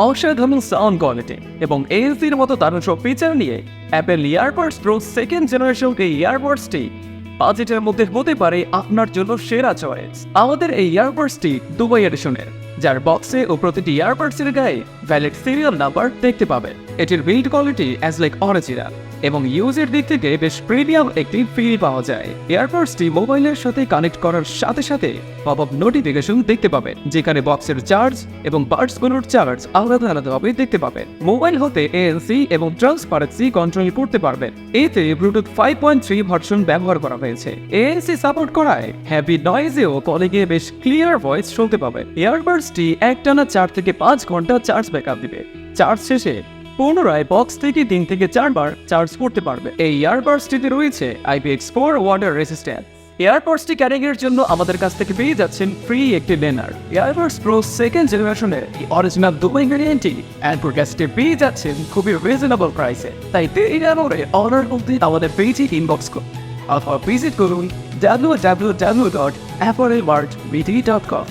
অসাধারণ sound quality এবং এএনসির মতো দারুণ সব ফিচার নিয়ে Apple earbuds pro second generation এই ইয়ারবাডসটি বাজেটের মধ্যে হতে পারে আপনার জন্য সেরা চয়েস। আমাদের এই ইয়ারবাডসটি দুবাই এডিশনের, যার বক্সে ও প্রতিটি ইয়ারবাডসের গায়ে ভ্যালিড সিরিয়াল নাম্বার দেখতে পাবেন। এটির build quality as like original এবং ইউজের দিক থেকে বেশ প্রিমিয়াম একটি ফিল পাওয়া যায়। ইয়ারবাডসটি মোবাইলের সাথে কানেক্ট করার সাথে সাথে পপ আপ নোটিফিকেশন দেখতে পাবেন, যেখানে বক্সের চার্জ এবং বাডসগুলোর চার্জ আলাদা আলাদাভাবে দেখতে পাবেন। মোবাইল হতে এএনসি এবং ট্রান্সপারেন্সি কন্ট্রোল করতে পারবেন। এতে ব্লুটুথ 5.3 ভার্সন ব্যবহার করা হয়েছে। এএনসি সাপোর্ট করায় হ্যাভি নয়েজেও কলে গিয়ে বেশ ক্লিয়ার ভয়েস শুনতে পাবেন। ইয়ারবাডসটি একটানা 4 থেকে 5 ঘন্টা চার্জ ব্যাকআপ দিবে। চার্জ শেষে পুনরায় বক্স থেকে 3 থেকে 4 বার চার্জ করতে পারবে। এই ইয়ারবাডসটিতে রয়েছে IPX4 ওয়াটার রেসিস্ট্যান্ট। ইয়ারবাডসটি ক্যারিং এর জন্য আমাদের কাছ থেকে পেয়ে যাচ্ছেন ফ্রি একটি লেনার। ইয়ারবাডস প্রো সেকেন্ড জেনারেশনের অরিজিনাল দুবাই ভ্যারিয়েন্টটি অ্যান্ড্রয়েড ক্যাসেটে পেয়ে যাচ্ছেন খুবই রিজনেবল প্রাইসে। তাই দেরি না করে অর্ডার করতে আমাদের পেজে ইনবক্স করুন অথবা ভিজিট করুন www.applemartbt.com।